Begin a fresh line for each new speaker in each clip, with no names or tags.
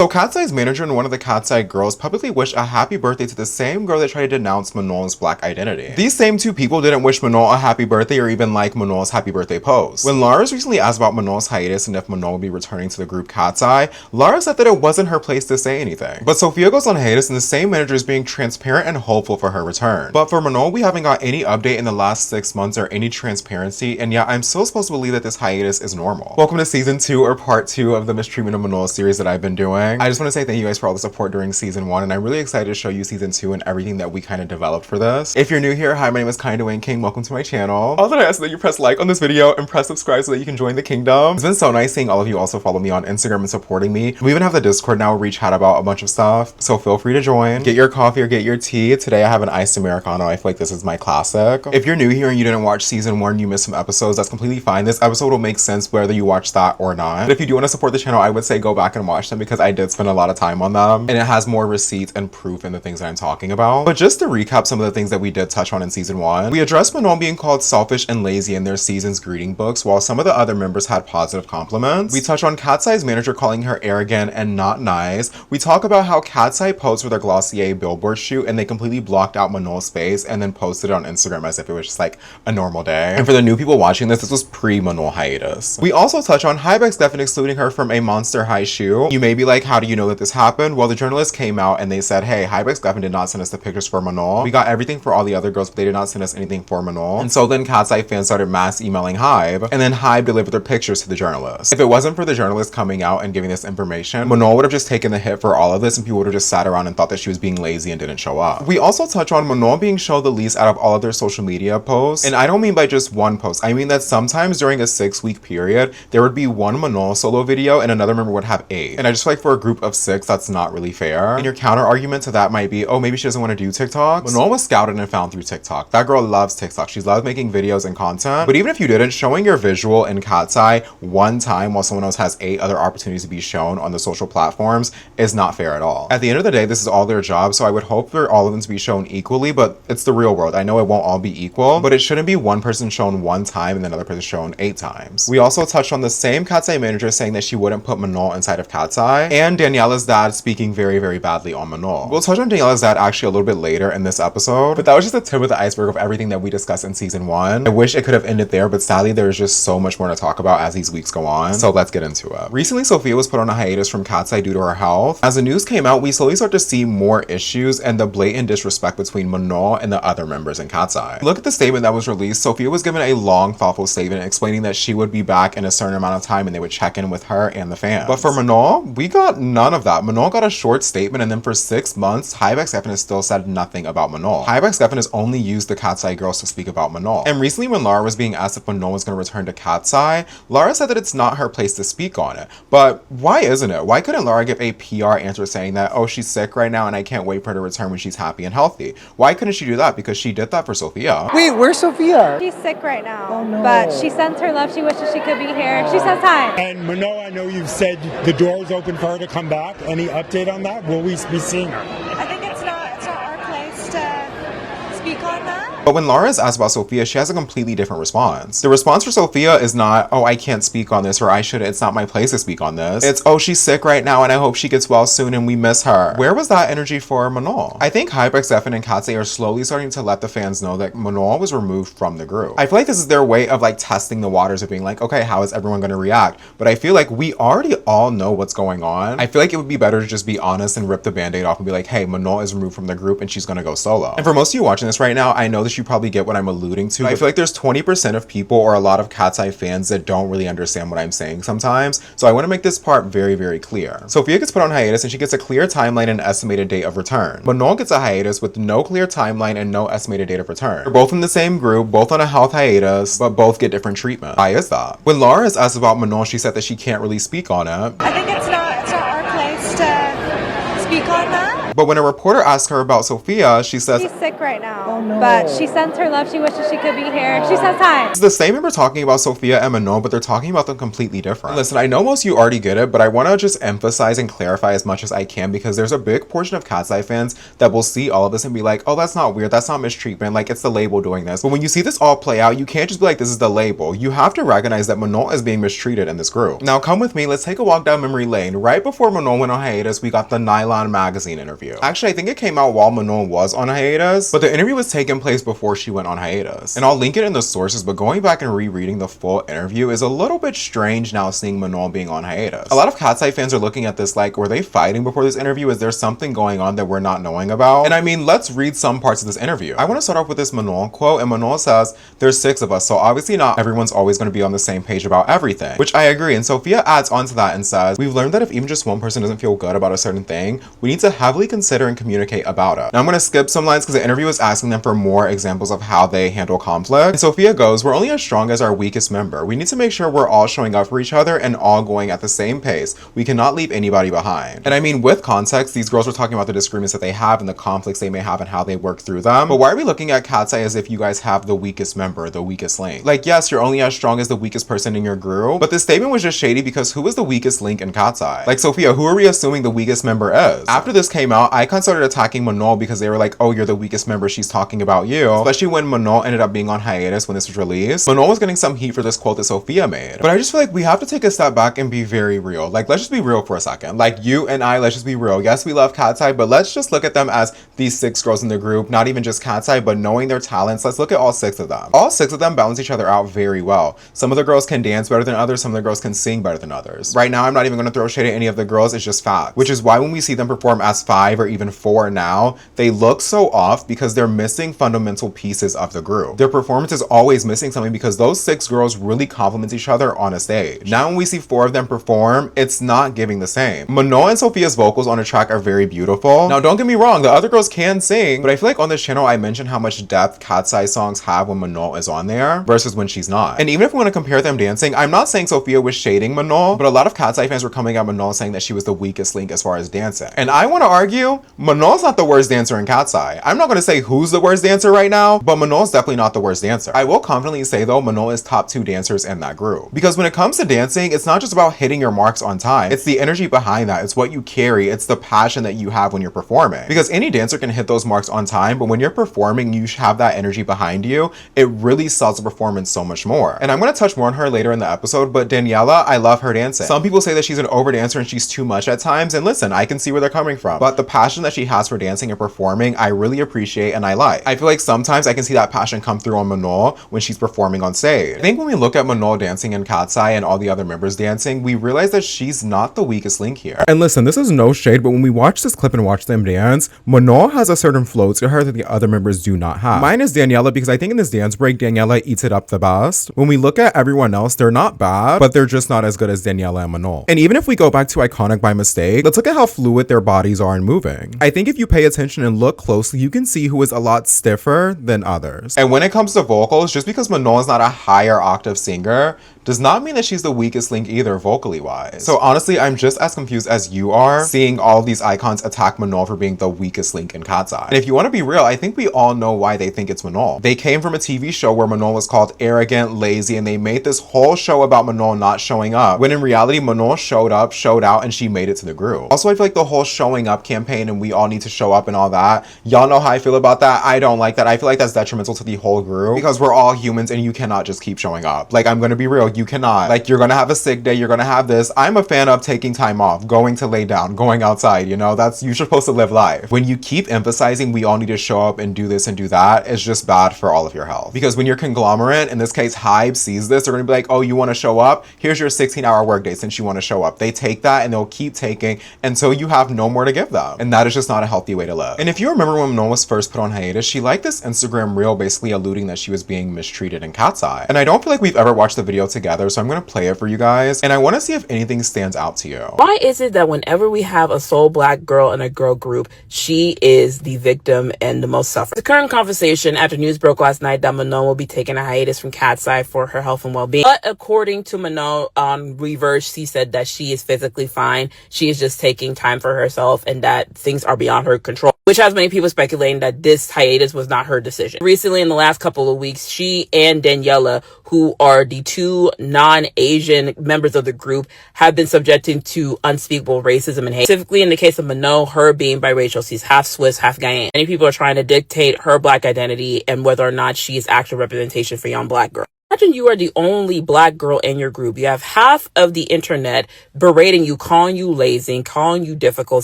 So Katseye's manager and one of the Katseye girls publicly wished a happy birthday to the same girl that tried to denounce Manon's black identity. These same two people didn't wish Manon a happy birthday or even like Manon's happy birthday post. When Lara was recently asked about Manon's hiatus and if Manon would be returning to the group Katseye, Lara said that it wasn't her place to say anything. But Sophia goes on hiatus and the same manager is being transparent and hopeful for her return. But for Manon, we haven't got any update in the last 6 months or any transparency, and yeah, I'm still supposed to believe that this hiatus is normal. Welcome to season 2 or part 2 of the Mistreatment of Manon series that I've been doing. I just want to say thank you guys for all the support during season 1, and I'm really excited to show you season 2 and everything that we kind of developed for this. If you're new here, hi, my name is Duanne King. Welcome to my channel. All that I ask is that you press like on this video and press subscribe so that you can join the kingdom. It's been so nice seeing all of you also follow me on Instagram and supporting me. We even have the Discord now where we chat about a bunch of stuff, so feel free to join. Get your coffee or get your tea. Today I have an iced Americano. I feel like this is my classic. If you're new here and you didn't watch season 1, you missed some episodes, that's completely fine. This episode will make sense whether you watch that or not. But if you do want to support the channel, I would say go back and watch them because I did spend a lot of time on them, and it has more receipts and proof in the things that I'm talking about. But just to recap some of the things that we did touch on in season 1, we addressed Manon being called selfish and lazy in their season's greeting books, while some of the other members had positive compliments. We touch on Katseye's manager calling her arrogant and not nice. We talk about how Katseye posed for their Glossier billboard shoot and they completely blocked out Manon's face and then posted it on Instagram as if it was just like a normal day. And for the new people watching this was pre-Manon hiatus. We also touch on Hybeck's Stefan excluding her from a Monster High shoe. You may be like, how do you know that this happened? Well, the journalists came out and they said, hey, Hybeck Stefan did not send us the pictures for Manon. We got everything for all the other girls, but they did not send us anything for Manon. And so then Katseye fans started mass emailing Hybe, and then Hybe delivered their pictures to the journalists. If it wasn't for the journalists coming out and giving this information, Manon would have just taken the hit for all of this and people would have just sat around and thought that she was being lazy and didn't show up. We also touch on Manon being shown the least out of all of their social media posts. And I don't mean by just one post. I mean that sometimes during a 6-week period, there would be one Manon solo video and another member would have 8. And I just feel like for a group of 6, that's not really fair. And your counter argument to that might be, oh, maybe she doesn't want to do TikTok. Manon was scouted and found through TikTok. That girl loves TikTok. She loves making videos and content. But even if you didn't, showing your visual in Katseye one time while someone else has 8 other opportunities to be shown on the social platforms is not fair at all. At the end of the day, this is all their job, so I would hope for all of them to be shown equally, but it's the real world. I know it won't all be equal, but it shouldn't be one person shown one time and another person shown 8 times. We also touched on the same Katseye manager saying that she wouldn't put Manon inside of Katseye, and Daniela's dad speaking very, very badly on Manon. We'll touch on Daniela's dad actually a little bit later in this episode, but that was just the tip of the iceberg of everything that we discussed in season 1. I wish it could have ended there, but sadly there's just so much more to talk about as these weeks go on, so let's get into it. Recently, Sophia was put on a hiatus from Katseye due to her health. As the news came out, we slowly start to see more issues and the blatant disrespect between Manon and the other members in Katseye. Look at the statement that was released. Sophia was given a long, thoughtful statement explaining that she would be back in a certain amount of time and they would check in with her and the fans. But for Manon, we got none of that. Manon got a short statement, and then for 6 months, Hybeck Stefan has still said nothing about Manon. Hybeck Stefan has only used the Katseye girls to speak about Manon. And recently when Lara was being asked if Manon was going to return to Katseye, Lara said that it's not her place to speak on it. But why isn't it? Why couldn't Lara give a PR answer saying that, oh, she's sick right now and I can't wait for her to return when she's happy and healthy? Why couldn't she do that? Because she did that for Sophia.
Wait, where's Sophia?
She's sick right now,
oh, no.
But she sends her love. She wishes she could be here. She says hi.
And Manon, I know you've said the door is open for her to come back. Any update on that? Will we be seeing her?
I think it's not our place to speak on that.
But when Lara is asked about Sophia, she has a completely different response. The response for Sophia is not, oh, I can't speak on this, or it's not my place to speak on this. It's, oh, she's sick right now and I hope she gets well soon and we miss her. Where was that energy for Manon? I think Hybeck Stefan and Katseye are slowly starting to let the fans know that Manon was removed from the group. I feel like this is their way of like testing the waters of being like, okay, how is everyone going to react? But I feel like we already all know what's going on. I feel like it would be better to just be honest and rip the band-aid off and be like, hey, Manon is removed from the group and she's going to go solo. And for most of you watching this right now, I know that you probably get what I'm alluding to. I feel like there's 20% of people or a lot of Katseye fans that don't really understand what I'm saying sometimes. So I want to make this part very, very clear. Sophia gets put on hiatus and she gets a clear timeline and estimated date of return. Manon gets a hiatus with no clear timeline and no estimated date of return. They're both in the same group, both on a health hiatus, but both get different treatment. Why is that? When Lara is asked about Manon, she said that she can't really speak on it.
I think it's not our place to speak on that.
But when a reporter asked her about Sophia, she says,
She's sick right now,
Oh, no.
but she sends her love. She wishes she could be here. She says hi.
it's the same member talking about Sophia and Manon, but they're talking about them completely different. And listen, I know most of you already get it, but I want to just emphasize and clarify as much as I can because there's a big portion of Katseye fans that will see all of this and be like, oh, that's not weird. That's not mistreatment. Like, it's the label doing this. But when you see this all play out, you can't just be like, this is the label. You have to recognize that Manon is being mistreated in this group. Now, come with me. Let's take a walk down memory lane. Right before Manon went on hiatus, we got the Nylon magazine interview. Actually, I think it came out while Manon was on hiatus, but the interview was taking place before she went on hiatus. And I'll link it in the sources, but going back and rereading the full interview is a little bit strange now seeing Manon being on hiatus. A lot of Katseye fans are looking at this like, were they fighting before this interview? Is there something going on that we're not knowing about? And I mean, let's read some parts of this interview. I want to start off with this Manon quote, and Manon says, there's 6 of us, so obviously not everyone's always going to be on the same page about everything, which I agree. And Sophia adds on to that and says, we've learned that if even just one person doesn't feel good about a certain thing, we need to heavily consider and communicate about it. Now I'm going to skip some lines because the interview is asking them for more examples of how they handle conflict. And Sophia goes, we're only as strong as our weakest member. We need to make sure we're all showing up for each other and all going at the same pace. We cannot leave anybody behind. And I mean, with context, these girls were talking about the disagreements that they have and the conflicts they may have and how they work through them. But why are we looking at Katseye as if you guys have the weakest member, the weakest link? Like, yes, you're only as strong as the weakest person in your group, but this statement was just shady because who is the weakest link in Katseye? Like, Sophia, who are we assuming the weakest member is? After this came out, Icon started attacking Manon because they were like, oh, you're the weakest member, she's talking about you. Especially when Manon ended up being on hiatus when this was released. Manon was getting some heat for this quote that Sophia made. But I just feel like we have to take a step back and be very real. Like, let's just be real for a second. Like, you and I, let's just be real. Yes, we love Katseye, but let's just look at them as these 6 girls in the group, not even just Katseye, but knowing their talents. Let's look at all 6 of them. All 6 of them balance each other out very well. Some of the girls can dance better than others, some of the girls can sing better than others. Right now, I'm not even going to throw shade at any of the girls, it's just fact. Which is why when we see them perform as 5 or even 4 now, they look so off because they're missing fundamental pieces of the group. Their performance is always missing something because those 6 girls really complement each other on a stage. Now when we see 4 of them perform, it's not giving the same. Manon and Sophia's vocals on a track are very beautiful. Now don't get me wrong, the other girls can sing, but I feel like on this channel I mentioned how much depth Katseye songs have when Manon is on there versus when she's not. And even if we want to compare them dancing, I'm not saying Sophia was shading Manon, but a lot of Katseye fans were coming at Manon saying that she was the weakest link as far as dancing. And I want to argue, Manon's not the worst dancer in Katseye. I'm not going to say who's the worst dancer right now, but Manon's definitely not the worst dancer. I will confidently say though, Manon is top 2 dancers in that group. Because when it comes to dancing, it's not just about hitting your marks on time. It's the energy behind that. It's what you carry. It's the passion that you have when you're performing. Because any dancer can hit those marks on time, but when you're performing, you have that energy behind you. It really sells the performance so much more. And I'm going to touch more on her later in the episode, but Daniela, I love her dancing. Some people say that she's an over dancer and she's too much at times, and listen, I can see where they're coming from. But the passion that she has for dancing and performing, I really appreciate and I like. I feel like sometimes I can see that passion come through on Manon when she's performing on stage. I think when we look at Manon dancing and Katseye and all the other members dancing, we realize that she's not the weakest link here. And listen, this is no shade, but when we watch this clip and watch them dance, Manon has a certain flow to her that the other members do not have. Mine is Daniela because I think in this dance break, Daniela eats it up the best. When we look at everyone else, they're not bad, but they're just not as good as Daniela and Manon. And even if we go back to Iconic by mistake, let's look at how fluid their bodies are in moving. I think if you pay attention and look closely, you can see who is a lot stiffer than others. And when it comes to vocals, just because Manon is not a higher octave singer does not mean that she's the weakest link either vocally wise. So honestly, I'm just as confused as you are seeing all these icons attack Manon for being the weakest link in Katseye. And if you want to be real, I think we all know why they think it's Manon. They came from a TV show where Manon was called arrogant, lazy, and they made this whole show about Manon not showing up, when in reality, Manon showed up, showed out, and she made it to the group. Also, I feel like the whole showing up campaign and we all need to show up and all that, y'all know how I feel about that. I don't like that. I feel like that's detrimental to the whole group because we're all humans and you cannot just keep showing up. Like, I'm gonna be real, you cannot. Like, you're gonna have a sick day, you're gonna have this. I'm a fan of taking time off, going to lay down, going outside, you know, you're supposed to live life. When you keep emphasizing we all need to show up and do this and do that, it's just bad for all of your health. Because when your conglomerate, in this case Hybe, sees this, they're gonna be like, oh, you wanna show up? Here's your 16-hour workday since you wanna show up. They take that and they'll keep taking until you have no more to give them. And that is just not a healthy way to live. And if you remember when Manon was first put on hiatus, she liked this Instagram reel basically alluding that she was being mistreated in Katseye. And I don't feel like we've ever watched the video together together, so I'm gonna play it for you guys, and I want to see if anything stands out to you.
Why is it that whenever we have a sole black girl in a girl group, she is the victim and the most sufferer? The current conversation after news broke last night that Manon will be taking a hiatus from Katseye for her health and well-being. But according to Manon, on Reverse, she said that she is physically fine. She is just taking time for herself and that things are beyond her control, which has many people speculating that this hiatus was not her decision. Recently, in the last couple of weeks, she and Daniela, who are the two non-Asian members of the group, have been subjected to unspeakable racism and hate. Specifically in the case of Manon, her being biracial, she's half Swiss, half Ghanaian. Many people are trying to dictate her black identity and whether or not she is actual representation for young black girls. Imagine you are the only black girl in your group. You have half of the internet berating you, calling you lazy, calling you difficult,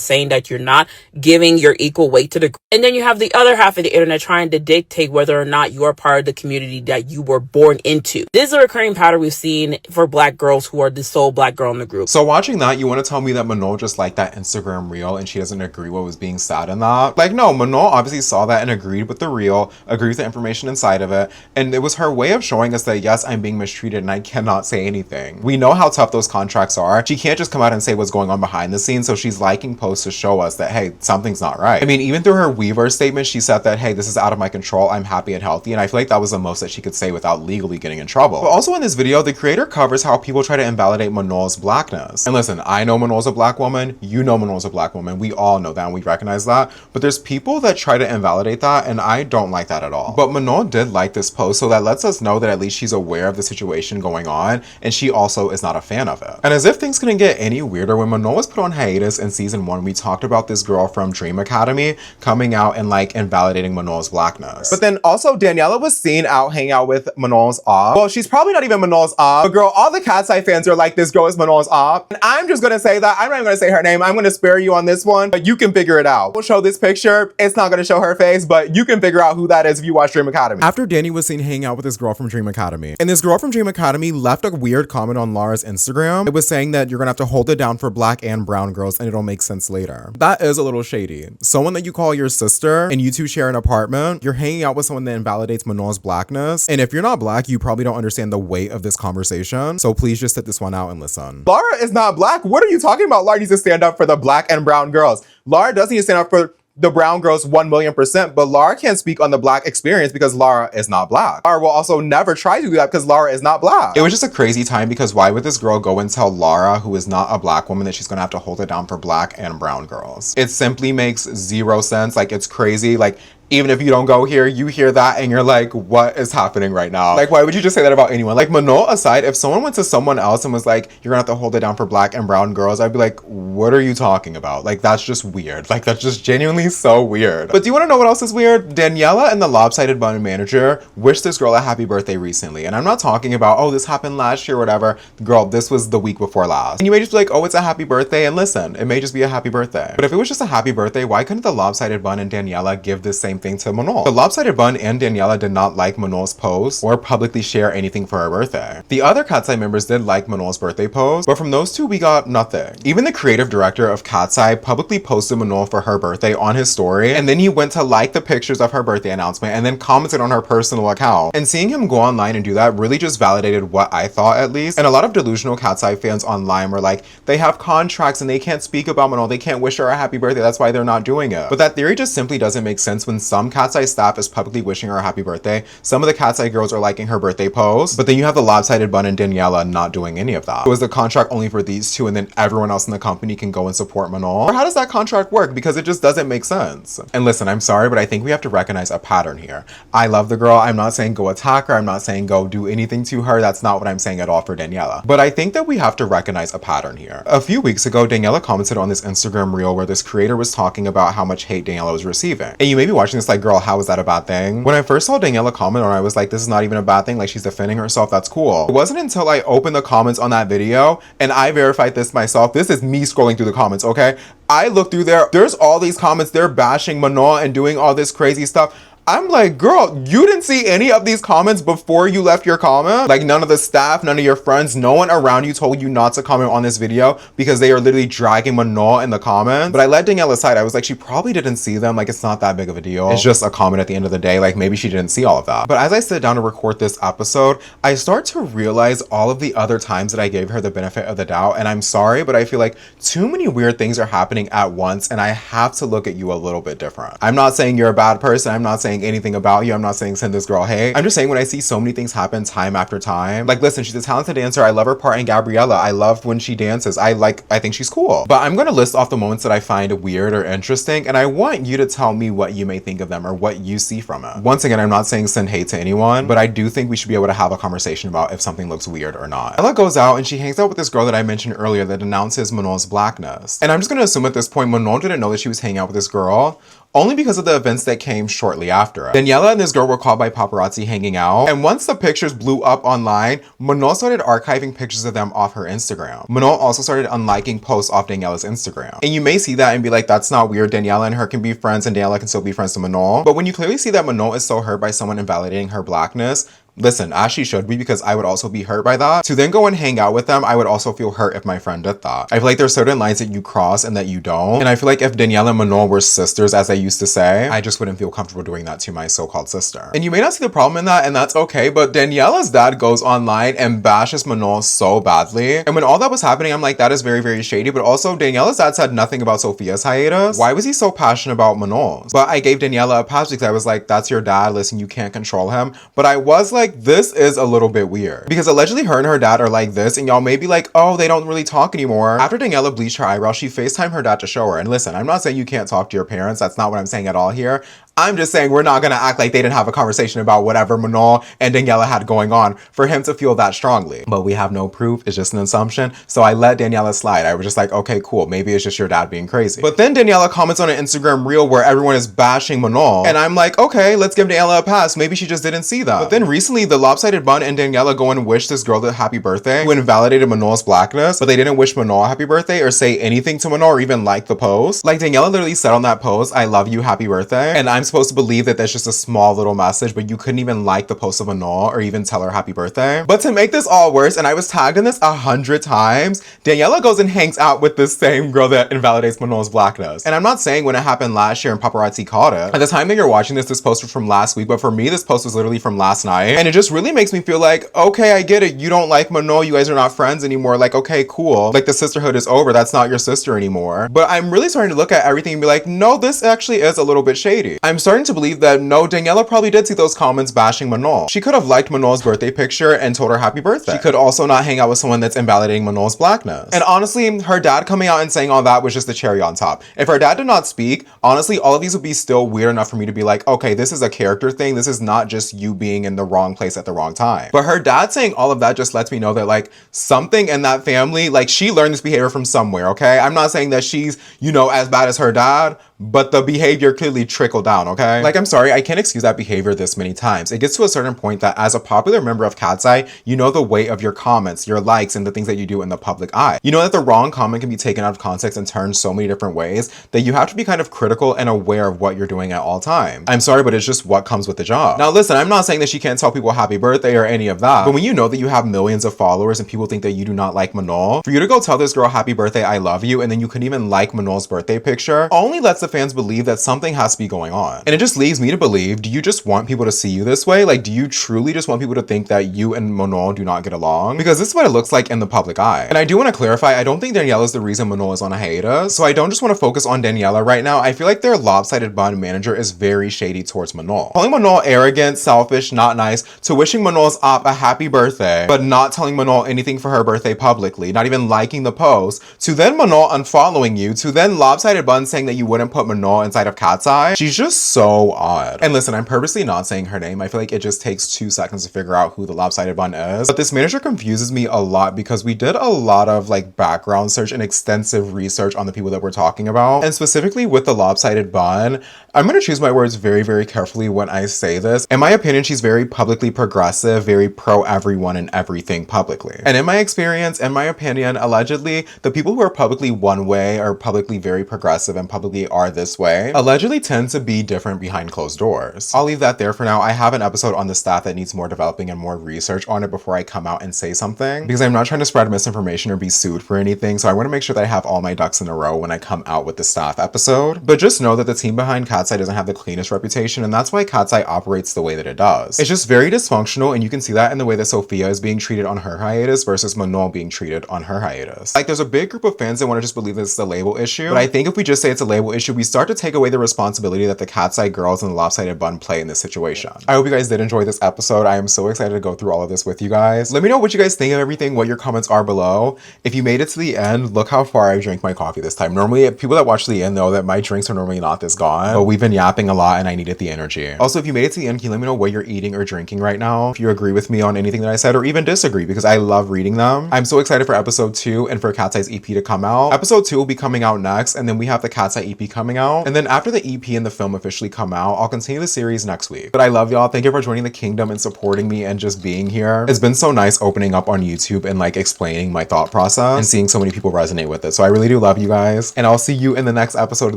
saying that you're not giving your equal weight to the group. And then you have the other half of the internet trying to dictate whether or not you are part of the community that you were born into. This is a recurring pattern we've seen for black girls who are the sole black girl in the group.
So watching that, you want to tell me that Manon just liked that Instagram reel and she doesn't agree what was being said in that? Like, no, Manon obviously saw that and agreed with the reel, agreed with the information inside of it, and it was her way of showing us that yes, I'm being mistreated and I cannot say anything. We know how tough those contracts are. She can't just come out and say what's going on behind the scenes, so she's liking posts to show us that, hey, something's not right. I mean, even through her Weaver statement, she said that, hey, this is out of my control, I'm happy and healthy, and I feel like that was the most that she could say without legally getting in trouble. But also in this video, the creator covers how people try to invalidate Manon's blackness. And listen, I know Manon's a black woman, you know Manon's a black woman, we all know that and we recognize that, but there's people that try to invalidate that, and I don't like that at all. But Manon did like this post, so that lets us know that at least she's aware of the situation going on, and she also is not a fan of it. And as if things couldn't get any weirder, when Manon was put on hiatus in season 1, we talked about this girl from Dream Academy coming out and like invalidating Manon's blackness. But then also Daniela was seen out hanging out with Manon's op. Well, she's probably not even Manon's op, but girl, all the Katseye fans are like, this girl is Manon's op. And I'm just gonna say that, I'm not even gonna say her name, I'm gonna spare you on this one, but you can figure it out. We'll show this picture, it's not gonna show her face, but you can figure out who that is if you watch Dream Academy. After Danny was seen hanging out with this girl from Dream Academy, and this girl from Dream Academy left a weird comment on Lara's Instagram. It was saying that you're gonna have to hold it down for black and brown girls and it'll make sense later. That is a little shady. Someone that you call your sister and you two share an apartment, you're hanging out with someone that invalidates Manon's blackness, and if you're not black, you probably don't understand the weight of this conversation, so please just sit this one out and listen. Lara is not black. What are you talking about? Lara needs to stand up for the black and brown girls. Lara does need to stand up for the brown girls 1,000,000%, but Lara can't speak on the black experience because Lara is not black. Lara will also never try to do that because Lara is not black. It was just a crazy time because why would this girl go and tell Lara, who is not a black woman, that she's gonna have to hold it down for black and brown girls? It simply makes zero sense. Like, it's crazy. Like, even if you don't go here, you hear that and you're like, what is happening right now? Like, why would you just say that about anyone? Like, Manon aside, if someone went to someone else and was like, you're gonna have to hold it down for black and brown girls, I'd be like, what are you talking about? Like, that's just weird. Like, that's just genuinely so weird. But do you wanna know what else is weird? Daniela and the lopsided bun manager wished this girl a happy birthday recently. And I'm not talking about, oh, this happened last year or whatever. Girl, this was the week before last. And you may just be like, oh, it's a happy birthday. And listen, it may just be a happy birthday. But if it was just a happy birthday, why couldn't the lopsided bun and Daniela give this same thing to Manon? The lopsided bun and Daniela did not like Manon's post or publicly share anything for her birthday. The other Katseye members did like Manon's birthday post, but from those two, we got nothing. Even the creative director of Katseye publicly posted Manon for her birthday on his story, and then he went to like the pictures of her birthday announcement and then commented on her personal account. And seeing him go online and do that really just validated what I thought, at least. And a lot of delusional Katseye fans online were like, they have contracts and they can't speak about Manon, they can't wish her a happy birthday, that's why they're not doing it. But that theory just simply doesn't make sense when some Katseye staff is publicly wishing her a happy birthday. Some of the Katseye girls are liking her birthday post, but then you have the lopsided bun and Daniela not doing any of that. Was the contract only for these two and then everyone else in the company can go and support Manon? Or how does that contract work? Because it just doesn't make sense. And listen, I'm sorry, but I think we have to recognize a pattern here. I love the girl. I'm not saying go attack her. I'm not saying go do anything to her. That's not what I'm saying at all for Daniela. But I think that we have to recognize a pattern here. A few weeks ago, Daniela commented on this Instagram reel where this creator was talking about how much hate Daniela was receiving. And you may be watching this like, girl, how is that a bad thing? When I first saw Daniela comment on it, I was like, this is not even a bad thing. Like, she's defending herself. That's cool. It wasn't until I opened the comments on that video and I verified this myself. This is me scrolling through the comments, okay? I looked through there. There's all these comments. They're bashing Manon and doing all this crazy stuff. I'm like, girl, you didn't see any of these comments before you left your comment? Like, none of the staff, none of your friends, no one around you told you not to comment on this video because they are literally dragging Manon in the comments. But I let Daniela aside. I was like, she probably didn't see them. Like, it's not that big of a deal. It's just a comment at the end of the day. Like, maybe she didn't see all of that. But as I sit down to record this episode, I start to realize all of the other times that I gave her the benefit of the doubt. And I'm sorry, but I feel like too many weird things are happening at once, and I have to look at you a little bit different. I'm not saying you're a bad person. I'm not saying anything about you. I'm not saying send this girl hate. I'm just saying when I see so many things happen time after time, like, listen, she's a talented dancer. I love her part in Gabriella. I love when she dances. I think she's cool. But I'm going to list off the moments that I find weird or interesting, and I want you to tell me what you may think of them or what you see from it. Once again, I'm not saying send hate to anyone, but I do think we should be able to have a conversation about if something looks weird or not. Ella goes out and she hangs out with this girl that I mentioned earlier that denounces Manon's blackness. And I'm just going to assume at this point Manon didn't know that she was hanging out with this girl, only because of the events that came shortly after it. Daniela and this girl were caught by paparazzi hanging out, and once the pictures blew up online, Manon started archiving pictures of them off her Instagram. Manon also started unliking posts off Daniela's Instagram. And you may see that and be like, that's not weird, Daniela and her can be friends and Daniela can still be friends to Manon. But when you clearly see that Manon is so hurt by someone invalidating her blackness, listen, as she should be, because I would also be hurt by that. To then go and hang out with them, I would also feel hurt if my friend did that. I feel like there's certain lines that you cross and that you don't. And I feel like if Daniela and Manon were sisters, as I used to say, I just wouldn't feel comfortable doing that to my so-called sister. And you may not see the problem in that, and that's okay, but Daniela's dad goes online and bashes Manon so badly. And when all that was happening, I'm like, that is very, very shady. But also, Daniela's dad said nothing about Sophia's hiatus. Why was he so passionate about Manon's? But I gave Daniela a pass because I was like, that's your dad, listen, you can't control him. But I was like, this is a little bit weird. Because allegedly her and her dad are like this, and y'all may be like, oh, they don't really talk anymore. After Daniela bleached her eyebrows, she FaceTimed her dad to show her. And listen, I'm not saying you can't talk to your parents. That's not what I'm saying at all here. I'm just saying we're not gonna act like they didn't have a conversation about whatever Manon and Daniela had going on for him to feel that strongly. But we have no proof, it's just an assumption. So I let Daniela slide. I was just like, okay, cool, maybe it's just your dad being crazy. But then Daniela comments on an Instagram reel where everyone is bashing Manon. And I'm like, okay, let's give Daniela a pass. Maybe she just didn't see that. But then recently, the Lopsided Bun and Daniela go and wish this girl the happy birthday who invalidated Manon's blackness, but they didn't wish Manon a happy birthday or say anything to Manon or even like the post. Like Daniela literally said on that post, I love you, happy birthday. And I'm supposed to believe that that's just a small little message, but you couldn't even like the post of Manon or even tell her happy birthday. But to make this all worse, and I was tagged in this 100 times, Daniela goes and hangs out with the same girl that invalidates Manon's blackness. And I'm not saying when it happened last year and paparazzi caught it. At the time that you're watching this post was from last week, but for me, this post was literally from last night. And it just really makes me feel like, okay, I get it. You don't like Manon. You guys are not friends anymore. Like, okay, cool. Like the sisterhood is over. That's not your sister anymore. But I'm really starting to look at everything and be like, no, this actually is a little bit shady. I'm starting to believe that no, Daniela probably did see those comments bashing Manon. She could have liked Manon's birthday picture and told her happy birthday. She could also not hang out with someone that's invalidating Manon's blackness. And honestly, her dad coming out and saying all that was just the cherry on top. If her dad did not speak, honestly, all of these would be still weird enough for me to be like, okay, this is a character thing. This is not just you being in the wrong place at the wrong time. But her dad saying all of that just lets me know that like something in that family, like she learned this behavior from somewhere, okay? I'm not saying that she's, you know, as bad as her dad, but the behavior clearly trickled down, okay? Like, I'm sorry, I can't excuse that behavior this many times. It gets to a certain point that as a popular member of Katseye, you know the weight of your comments, your likes, and the things that you do in the public eye. You know that the wrong comment can be taken out of context and turned so many different ways that you have to be kind of critical and aware of what you're doing at all times. I'm sorry, but it's just what comes with the job. Now, listen, I'm not saying that she can't tell people happy birthday or any of that, but when you know that you have millions of followers and people think that you do not like Manon, for you to go tell this girl happy birthday, I love you, and then you couldn't even like Manon's birthday picture, only lets the fans believe that something has to be going on. And it just leaves me to believe, do you just want people to see you this way? Like, do you truly just want people to think that you and Manon do not get along? Because this is what it looks like in the public eye. And I do want to clarify, I don't think Daniela is the reason Manon is on a hiatus, so I don't just want to focus on Daniela right now. I feel like their Lopsided Bun manager is very shady towards Manon. Calling Manon arrogant, selfish, not nice, to wishing Manon's op a happy birthday, but not telling Manon anything for her birthday publicly, not even liking the post, to then Manon unfollowing you, to then Lopsided Bun saying that you wouldn't put Manon inside of Katseye. She's just so odd. And listen, I'm purposely not saying her name. I feel like it just takes 2 seconds to figure out who the Lopsided Bun is. But this manager confuses me a lot because we did a lot of like background search and extensive research on the people that we're talking about. And specifically with the Lopsided Bun, I'm going to choose my words very, very carefully when I say this. In my opinion, she's very publicly publicly progressive, very pro everyone and everything publicly. And in my experience, in my opinion, allegedly, the people who are publicly one way or publicly very progressive and publicly are this way, allegedly tend to be different behind closed doors. I'll leave that there for now. I have an episode on the staff that needs more developing and more research on it before I come out and say something, because I'm not trying to spread misinformation or be sued for anything, so I want to make sure that I have all my ducks in a row when I come out with the staff episode. But just know that the team behind Katseye doesn't have the cleanest reputation, and that's why Katseye operates the way that it does. It's just very dysfunctional, and you can see that in the way that Sophia is being treated on her hiatus versus Manon being treated on her hiatus. Like, there's a big group of fans that want to just believe this is a label issue, but I think if we just say it's a label issue, we start to take away the responsibility that the Katseye girls and the lopsided bun play in this situation. I hope you guys did enjoy this episode. I am so excited to go through all of this with you guys. Let me know what you guys think of everything, what your comments are below. If you made it to the end, look how far I drank my coffee this time. Normally, people that watch to the end know that my drinks are normally not this gone, but we've been yapping a lot and I needed the energy. Also, if you made it to the end, can you let me know what you're eating or drinking right now? If you agree with me on anything that I said or even disagree, because I love reading them. I'm so excited for episode 2 and for Katseye's EP to come out. Episode 2 will be coming out next, and then we have the Katseye EP coming out. And then after the EP and the film officially come out, I'll continue the series next week. But I love y'all. Thank you for joining the kingdom and supporting me and just being here. It's been so nice opening up on YouTube and like explaining my thought process and seeing so many people resonate with it. So I really do love you guys. And I'll see you in the next episode of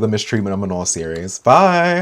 the Mistreatment of Manon series. Bye!